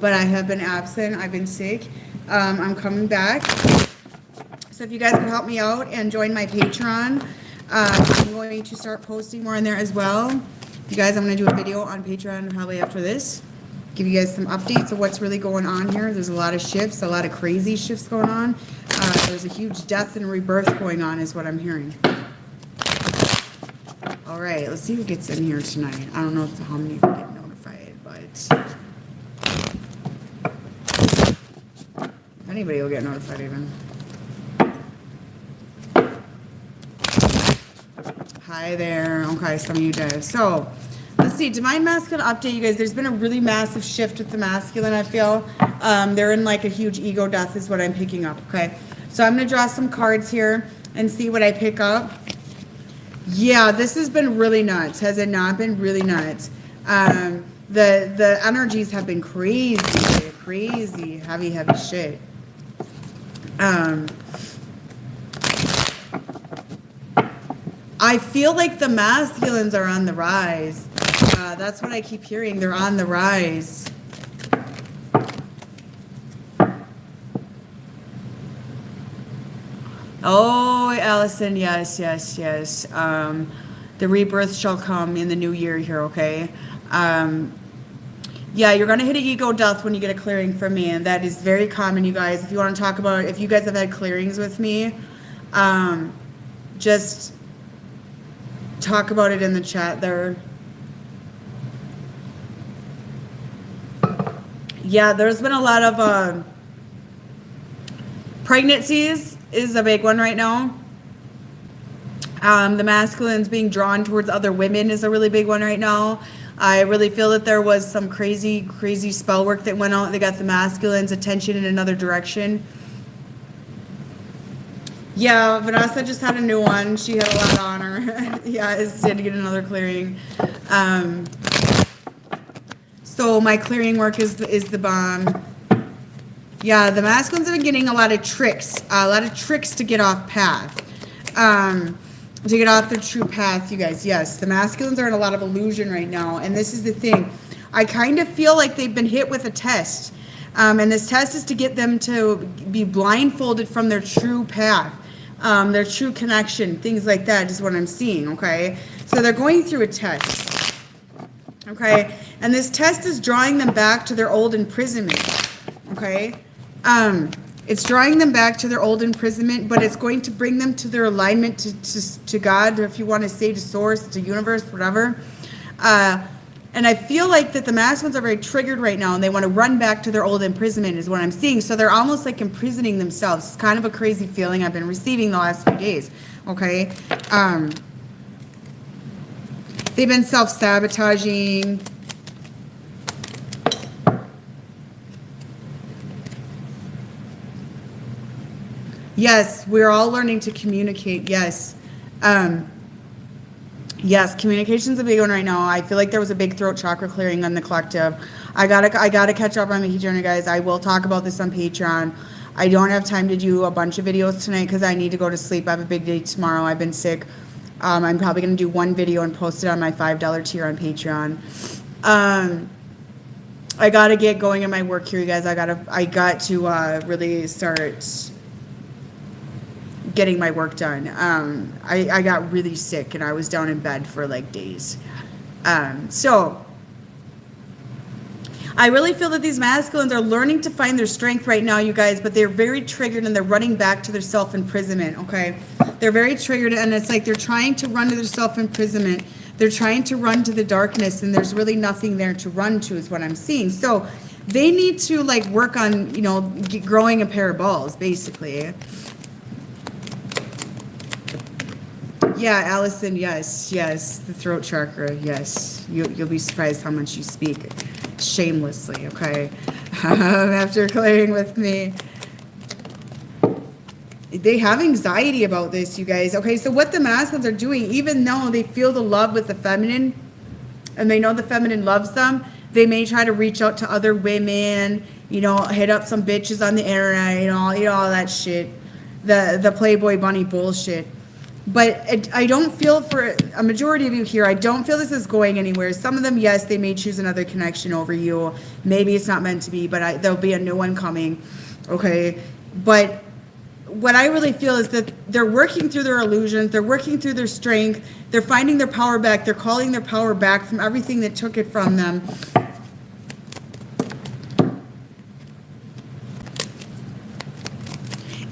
but I have been absent. I've been sick. I'm coming back. So if you guys can help me out and join my Patreon, I'm going to start posting more in there as well. You guys, I'm going to do a video on Patreon probably after this. Give you guys some updates of what's really going on here. There's a lot of shifts, a lot of crazy shifts going on. There's a huge death and rebirth going on is what I'm hearing. All right, let's see who gets in here tonight. I don't know how many will get notified, but if anybody will get notified even. Hi there. Okay, some of you guys. So, let's see. Divine Masculine update, you guys. There's been a really massive shift with the masculine, I feel. They're in like a huge ego death is what I'm picking up, okay? So, I'm going to draw some cards here and see what I pick up. Yeah, this has been really nuts. Has it not been really nuts? The energies have been crazy, heavy shit. I feel like the masculines are on the rise. That's what I keep hearing. They're on the rise. Oh, Allison, yes. The rebirth shall come in the new year here, okay? Yeah, you're going to hit an ego death when you get a clearing from me, and that is very common, you guys. If you want to talk about, if you guys have had clearings with me, just talk about it in the chat there. Yeah, there's been a lot of pregnancies is a big one right now. The masculines being drawn towards other women is a really big one right now. I really feel that there was some crazy spell work that went on. They got the masculine's attention in another direction. Yeah, Vanessa just had a new one. She had a lot on her. Yeah, it's to get another clearing. So my clearing work is the bomb. Yeah, the masculines have been getting a lot of tricks to get off path. To get off their true path, you guys. Yes, the masculines are in a lot of illusion right now. And this is the thing. I kind of feel like they've been hit with a test. And this test is to get them to be blindfolded from their true path, their true connection, things like that is what I'm seeing, okay? So they're going through a test, okay? And this test is drawing them back to their old imprisonment, okay? It's drawing them back to their old imprisonment, but it's going to bring them to their alignment to God, or if you want to say to source, to universe, whatever. And I feel like that the masculines are very triggered right now, and they want to run back to their old imprisonment is what I'm seeing. So they're almost like imprisoning themselves. It's kind of a crazy feeling I've been receiving the last few days, okay? They've been self-sabotaging. Yes, we're all learning to communicate. Yes. Yes, communication's a big one right now. I feel like there was a big throat chakra clearing on the collective. I gotta catch up on my journey, guys. I will talk about this on Patreon. I don't have time to do a bunch of videos tonight because I need to go to sleep. I have a big day tomorrow. I've been sick. I'm probably gonna do one video and post it on my $5 tier on Patreon. I gotta get going in my work here, you guys. I got to really start getting my work done. I got really sick and I was down in bed for like days. So I really feel that these masculines are learning to find their strength right now, you guys, but they're very triggered and they're running back to their self-imprisonment, okay? They're very triggered and it's like they're trying to run to their self-imprisonment. They're trying to run to the darkness and there's really nothing there to run to is what I'm seeing. So they need to like work on, you know, growing a pair of balls, basically. Yeah, Allison, yes, the throat chakra, yes. You'll be surprised how much you speak shamelessly, okay? After clearing with me. They have anxiety about this, you guys. Okay, so what the masculines are doing, even though they feel the love with the feminine, and they know the feminine loves them, they may try to reach out to other women, you know, hit up some bitches on the internet, you know, all that shit. The Playboy bunny bullshit. But I don't feel, for a majority of you here, I don't feel this is going anywhere. Some of them, yes, they may choose another connection over you. Maybe it's not meant to be, but there'll be a new one coming. Okay. But what I really feel is that they're working through their illusions. They're working through their strength. They're finding their power back. They're calling their power back from everything that took it from them.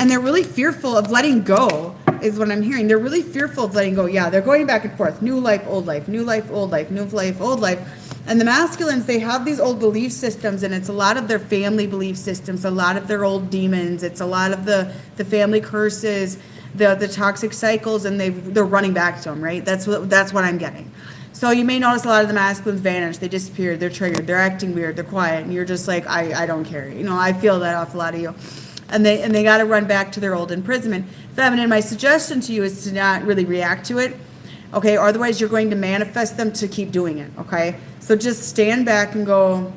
And they're really fearful of letting go, is what I'm hearing. They're really fearful of letting go. Yeah, they're going back and forth. New life, old life, new life, old life, new life, old life. And the masculines, they have these old belief systems, and it's a lot of their family belief systems, a lot of their old demons. It's a lot of the family curses, the toxic cycles, and they're running back to them, right? That's what I'm getting. So you may notice a lot of the masculines vanish. They disappeared. They're triggered. They're acting weird. They're quiet. And you're just like, I don't care. You know, I feel that off a lot of you. And they got to run back to their old imprisonment. Feminine, my suggestion to you is to not really react to it. Okay, otherwise you're going to manifest them to keep doing it, okay? So just stand back and go,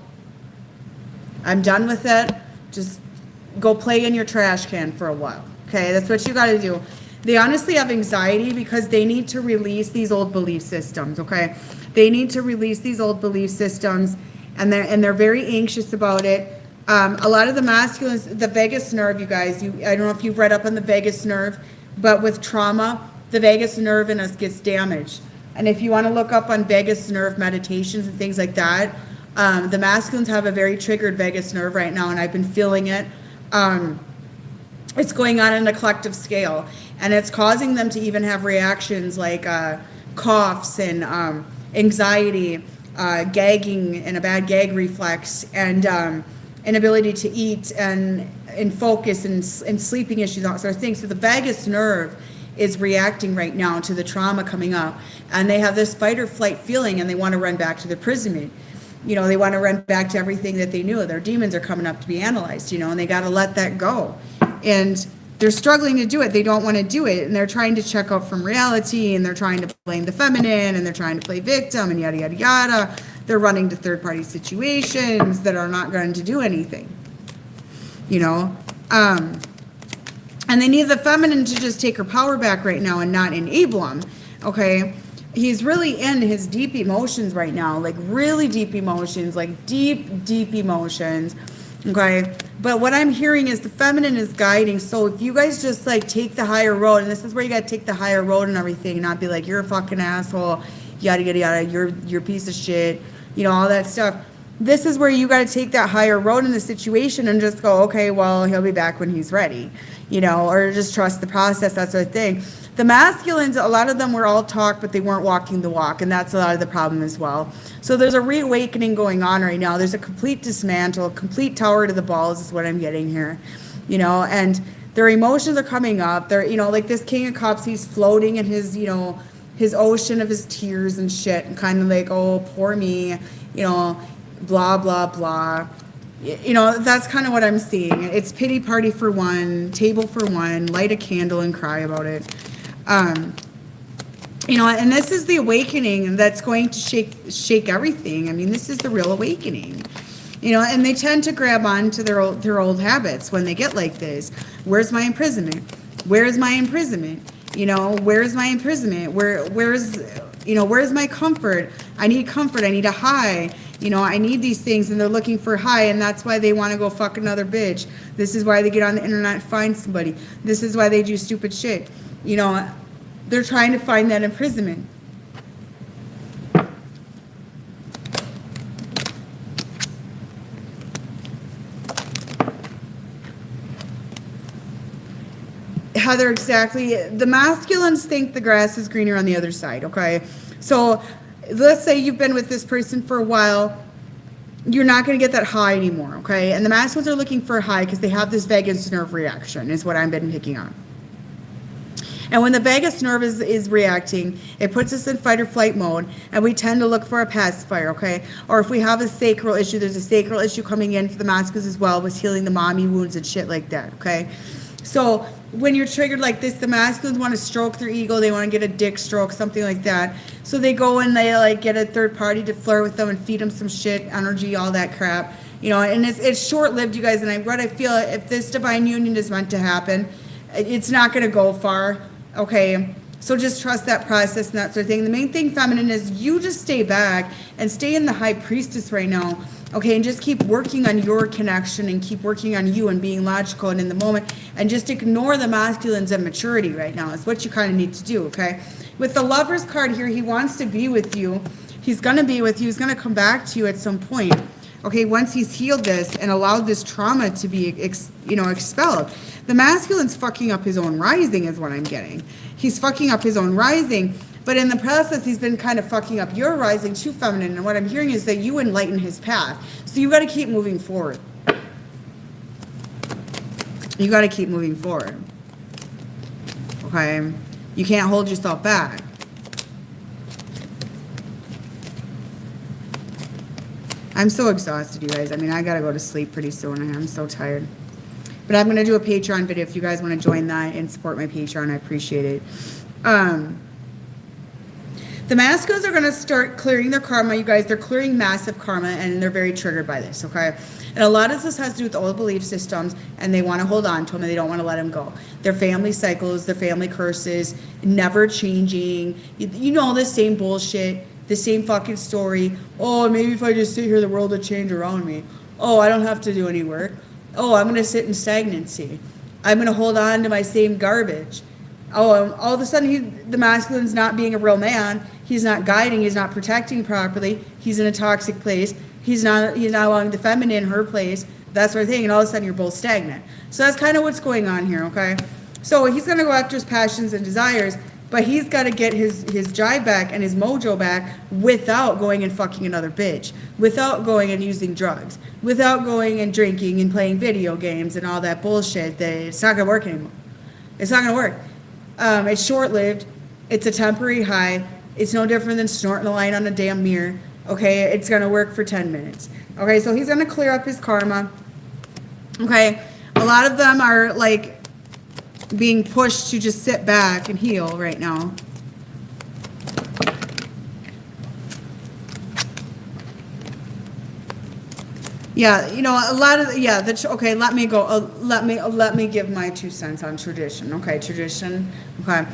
I'm done with it. Just go play in your trash can for a while, okay? That's what you got to do. They honestly have anxiety because they need to release these old belief systems, okay? They need to release these old belief systems, and they're very anxious about it. A lot of the masculines, the vagus nerve, you guys, I don't know if you've read up on the vagus nerve, but with trauma, the vagus nerve in us gets damaged. And if you want to look up on vagus nerve meditations and things like that, the masculines have a very triggered vagus nerve right now, and I've been feeling it. It's going on a collective scale, and it's causing them to even have reactions like coughs and anxiety, gagging and a bad gag reflex, and inability to eat and focus and sleeping issues, all sort of things. So the vagus nerve is reacting right now to the trauma coming up, and they have this fight or flight feeling, and they want to run back to the imprisonment. You know, they want to run back to everything that they knew. Their demons are coming up to be analyzed, you know, and they got to let that go. And they're struggling to do it. They don't want to do it, and they're trying to check out from reality, and they're trying to blame the feminine, and they're trying to play victim, and yada, yada, yada. They're running to third-party situations that are not going to do anything, you know. And they need the feminine to just take her power back right now and not enable him, okay? He's really in his deep emotions right now, like really deep emotions, like deep, deep emotions, okay? But what I'm hearing is the feminine is guiding. So if you guys just like take the higher road, and this is where you got to take the higher road and everything, and not be like, you're a fucking asshole, yada, yada, yada, you're a piece of shit, you know, all that stuff. This is where you got to take that higher road in the situation and just go, okay, well, he'll be back when he's ready, you know, or just trust the process, that sort of thing. The masculines, a lot of them were all talk, but they weren't walking the walk, and that's a lot of the problem as well. So there's a reawakening going on right now. There's a complete dismantle, complete tower to the balls is what I'm getting here, you know, and their emotions are coming up. They're, you know, like this King of Cups, he's floating in his, you know, his ocean of his tears and shit, and kind of like, oh, poor me, you know, blah, blah, blah. You know, that's kind of what I'm seeing. It's pity party for one, table for one, light a candle and cry about it. You know, and this is the awakening that's going to shake everything. I mean, this is the real awakening. You know, and they tend to grab on to their old habits when they get like this. Where's my imprisonment? Where is my imprisonment? You know, where's my imprisonment? Where's my comfort? I need comfort. I need a high. You know, I need these things, and they're looking for high, and that's why they want to go fuck another bitch. This is why they get on the internet and find somebody. This is why they do stupid shit. You know, they're trying to find that imprisonment. Heather, exactly. The masculines think the grass is greener on the other side, okay? So let's say you've been with this person for a while. You're not going to get that high anymore, okay? And the masculines are looking for a high because they have this vagus nerve reaction is what I've been picking on. And when the vagus nerve is reacting, it puts us in fight or flight mode, and we tend to look for a pacifier, okay? Or if we have a sacral issue, there's a sacral issue coming in for the masculines as well, with healing the mommy wounds and shit like that, okay? So when you're triggered like this, the masculines want to stroke their ego. They want to get a dick stroke, something like that. So they go and they like get a third party to flirt with them and feed them some shit, energy, all that crap. You know, and it's short-lived, you guys. And I feel if this divine union is meant to happen, it's not going to go far, okay? So just trust that process and that sort of thing. The main thing, feminine, is you just stay back and stay in the high priestess right now. Okay, and just keep working on your connection and keep working on you and being logical and in the moment, and just ignore the masculines and maturity right now. It's what you kind of need to do, okay? With the Lover's card here, he wants to be with you. He's going to be with you. He's going to come back to you at some point, okay, once he's healed this and allowed this trauma to be, expelled. The masculine's fucking up his own rising is what I'm getting. He's fucking up his own rising. But in the process, he's been kind of fucking up your rising too, feminine. And what I'm hearing is that you enlighten his path. So you got to keep moving forward. You got to keep moving forward. Okay? You can't hold yourself back. I'm so exhausted, you guys. I mean, I got to go to sleep pretty soon. I'm so tired. But I'm going to do a Patreon video if you guys want to join that and support my Patreon. I appreciate it. The masculines are going to start clearing their karma, you guys. They're clearing massive karma, and they're very triggered by this, okay? And a lot of this has to do with old belief systems, and they want to hold on to them, and they don't want to let them go. Their family cycles, their family curses, never changing. You know, the same bullshit, the same fucking story. Oh, maybe if I just sit here, the world will change around me. Oh, I don't have to do any work. Oh, I'm going to sit in stagnancy. I'm going to hold on to my same garbage. Oh, all of a sudden, the masculine's not being a real man. He's not guiding. He's not protecting properly. He's in a toxic place. He's not allowing the feminine in her place, that sort of thing. And all of a sudden, you're both stagnant. So that's kind of what's going on here, okay? So he's going to go after his passions and desires, but he's got to get his jive back and his mojo back without going and fucking another bitch, without going and using drugs, without going and drinking and playing video games and all that bullshit. That it's not going to work anymore. It's not going to work. It's short-lived. It's a temporary high. It's no different than snorting a line on a damn mirror. Okay, it's going to work for 10 minutes. Okay, so he's going to clear up his karma. Okay, a lot of them are like being pushed to just sit back and heal right now. Yeah, you know, a lot of, okay, let me go, let me give my 2 cents on tradition. Okay, tradition, okay.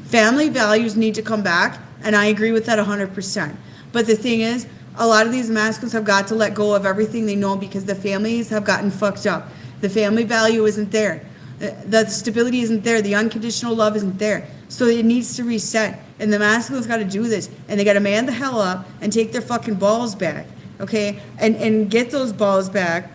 Family values need to come back, and I agree with that 100%. But the thing is, a lot of these masculines have got to let go of everything they know because the families have gotten fucked up. The family value isn't there. The stability isn't there. The unconditional love isn't there. So it needs to reset. And the masculines got to do this. And they got to man the hell up and take their fucking balls back. Okay? And get those balls back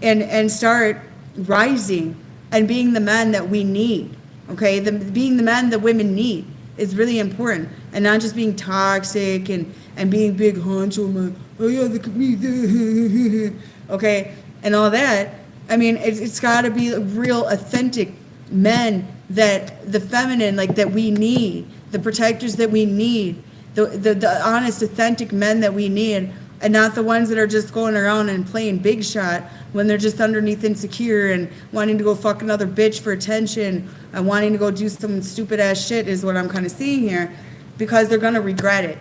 and start rising and being the men that we need. Okay? Being the men that women need is really important. And not just being toxic and being big honcho, man. Oh yeah, look at me. Okay? And all that. I mean, it's got to be real authentic men that the feminine, like, that we need, the protectors that we need, the honest, authentic men that we need, and not the ones that are just going around and playing big shot when they're just underneath insecure and wanting to go fuck another bitch for attention and wanting to go do some stupid ass shit is what I'm kind of seeing here, because they're going to regret it.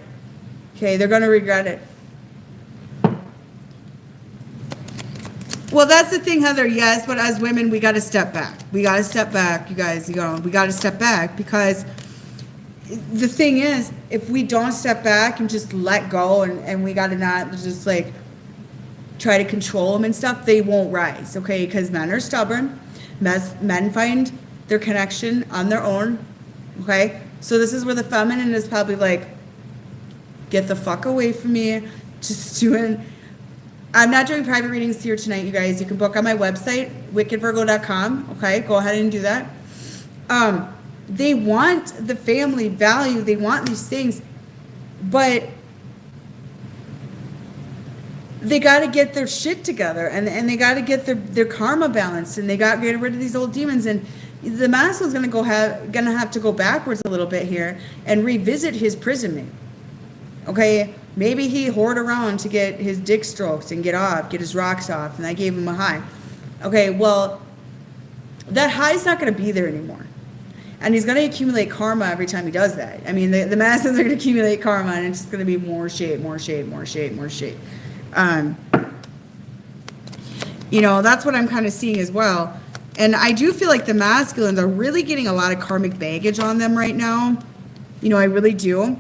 Okay, they're going to regret it. Well, that's the thing, Heather, yes, but as women, we got to step back. We got to step back, you guys, we got to step back, because the thing is, if we don't step back and just let go and we got to not just, like, try to control them and stuff, they won't rise, okay, because men are stubborn. Men find their connection on their own, okay? So this is where the feminine is probably like, get the fuck away from me, just doing... I'm not doing private readings here tonight, you guys. You can book on my website, wickedvirgo.com. Okay, go ahead and do that. They want the family value. They want these things. But they got to get their shit together. And they got to get their karma balanced. And they got to get rid of these old demons. And the masculine's going to have to go backwards a little bit here and revisit his prison mate. Okay, maybe he whored around to get his dick stroked and get his rocks off, and I gave him a high. Okay, well, that high's not going to be there anymore. And he's going to accumulate karma every time he does that. I mean, the masses are going to accumulate karma, and it's just going to be more shade, more shade, more shade, more shade. You know, that's what I'm kind of seeing as well. And I do feel like the masculines are really getting a lot of karmic baggage on them right now. You know, I really do.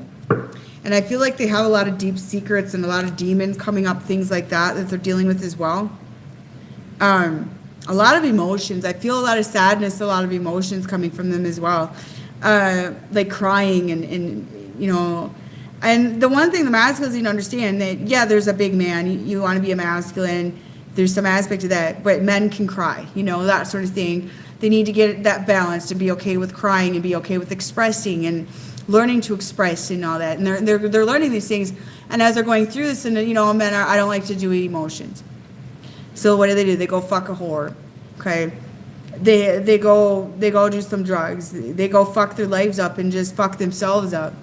And I feel like they have a lot of deep secrets and a lot of demons coming up, things like that, that they're dealing with as well. A lot of emotions. I feel a lot of sadness, a lot of emotions coming from them as well. Like crying and, you know, and the one thing the masculines need to understand that, yeah, there's a big man. You want to be a masculine. There's some aspect of that, but men can cry, you know, that sort of thing. They need to get that balance to be okay with crying and be okay with expressing and learning to express and all that. And they're learning these things. And as they're going through this, and you know, men are, I don't like to do emotions. So what do? They go fuck a whore. Okay. They go do some drugs. They go fuck their lives up and just fuck themselves up.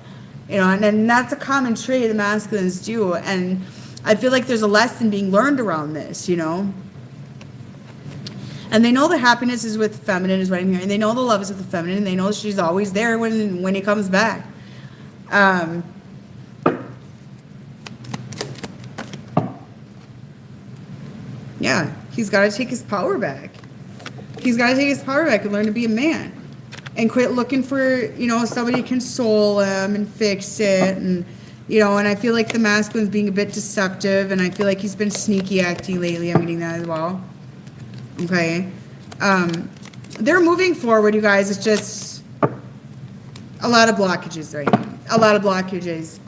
You know, and that's a common trait the masculines do. And I feel like there's a lesson being learned around this, you know. And they know the happiness is with the feminine, is what I'm hearing. They know the love is with the feminine. And they know she's always there when he comes back. Yeah, he's got to take his power back. He's got to take his power back and learn to be a man. And quit looking for, you know, somebody to console him and fix it. And, you know, and I feel like the masculine's being a bit deceptive. And I feel like he's been sneaky acting lately. I'm getting that as well. Okay. They're moving forward, you guys. It's just a lot of blockages right now. A lot of blockages.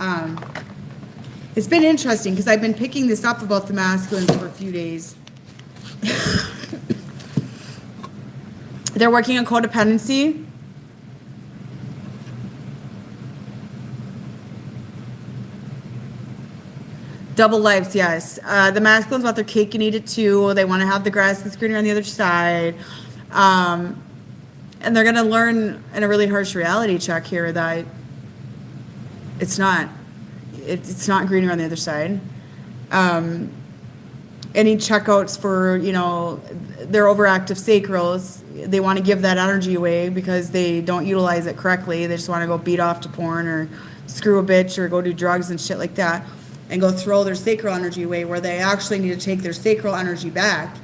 It's been interesting because I've been picking this up about the masculines for a few days. They're working on codependency. Double lives, yes. The masculines want their cake and eat it too. They want to have the grass that's greener on the other side. And they're going to learn in a really harsh reality check here that it's not. It's not greener on the other side. Any checkouts for, you know, their overactive sacrals, they want to give that energy away because they don't utilize it correctly. They just want to go beat off to porn or screw a bitch or go do drugs and shit like that and go throw their sacral energy away, where they actually need to take their sacral energy back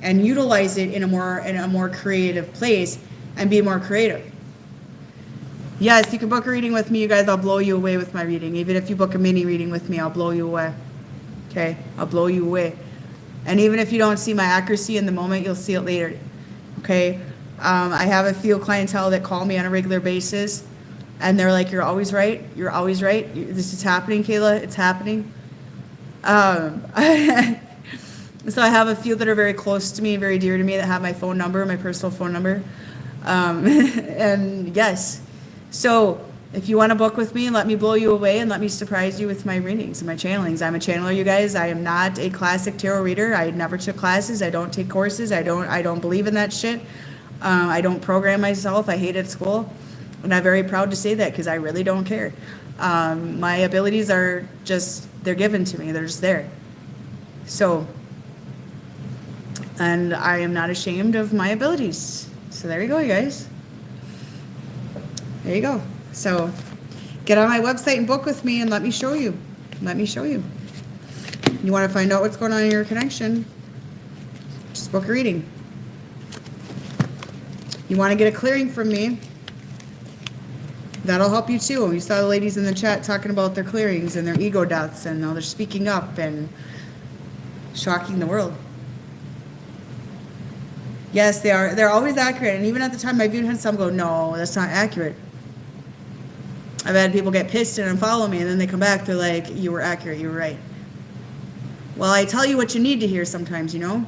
and utilize it in a more creative place and be more creative. Yes, you can book a reading with me, you guys. I'll blow you away with my reading. Even if you book a mini reading with me, I'll blow you away. Okay? I'll blow you away. And even if you don't see my accuracy in the moment, you'll see it later. Okay? I have a few clientele that call me on a regular basis, and they're like, "You're always right. You're always right. This is happening, Kayla. It's happening." So I have a few that are very close to me, very dear to me, that have my phone number, my personal phone number. And yes. So if you want to book with me and let me blow you away and let me surprise you with my readings and my channelings. I'm a channeler, you guys. I am not a classic tarot reader. I never took classes. I don't take courses. I don't believe in that shit. I don't program myself. I hate it at school. And I'm very proud to say that because I really don't care. My abilities are just, they're given to me. They're just there. So, and I am not ashamed of my abilities. So there you go, you guys. There you go. So get on my website and book with me and let me show you. Let me show you. You want to find out what's going on in your connection? Just book a reading. You want to get a clearing from me? That'll help you too. You saw the ladies in the chat talking about their clearings and their ego deaths, and now they're speaking up and shocking the world. Yes, they are. They're always accurate. And even at the time, I've even had some go, "No, that's not accurate." I've had people get pissed and unfollow me, and then they come back. They're like, "You were accurate. You were right." Well, I tell you what you need to hear sometimes, you know.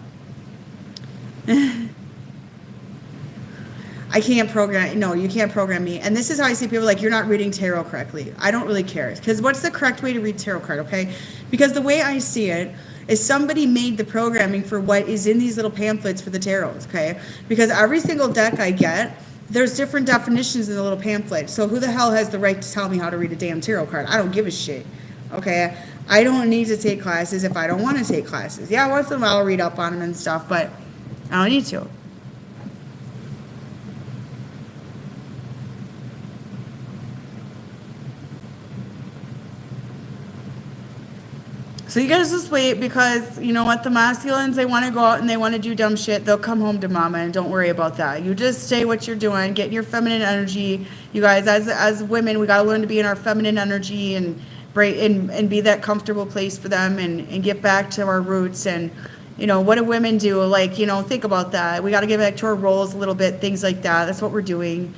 I can't program. No, you can't program me. And this is how I see people like, "You're not reading tarot correctly." I don't really care. Because what's the correct way to read tarot card, okay? Because the way I see it is somebody made the programming for what is in these little pamphlets for the tarot, okay? Because every single deck I get, there's different definitions in the little pamphlet. So who the hell has the right to tell me how to read a damn tarot card? I don't give a shit, okay? I don't need to take classes if I don't want to take classes. Yeah, once in a while I'll read up on them and stuff, but I don't need to. So you guys just wait, because you know what, the masculines, they want to go out and they want to do dumb shit. They'll come home to mama, and don't worry about that. You just stay what you're doing, get in your feminine energy. You guys, as women, we got to learn to be in our feminine energy and break and be that comfortable place for them, and get back to our roots. And you know, what do women do? Like, you know, think about that. We got to get back to our roles a little bit, things like that. That's what we're doing.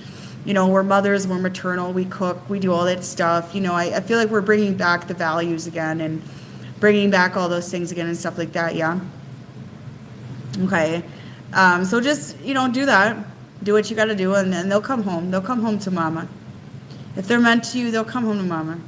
You know, we're mothers, we're maternal, we cook, we do all that stuff. You know, I feel like we're bringing back the values again, and bringing back all those things again and stuff like that. Yeah. Okay. So just, you know, do that. Do what you got to do, and then they'll come home. They'll come home to mama. If they're meant to you, they'll come home to mama.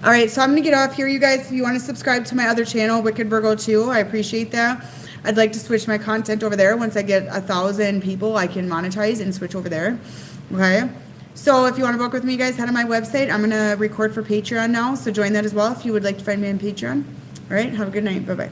All right, so I'm going to get off here, you guys. If you want to subscribe to my other channel, Wicked Virgo 2, I appreciate that. I'd like to switch my content over there. Once I get 1,000 people, I can monetize and switch over there. Okay? So if you want to book with me, guys, head to my website. I'm going to record for Patreon now, so join that as well if you would like to find me on Patreon. All right? Have a good night. Bye-bye.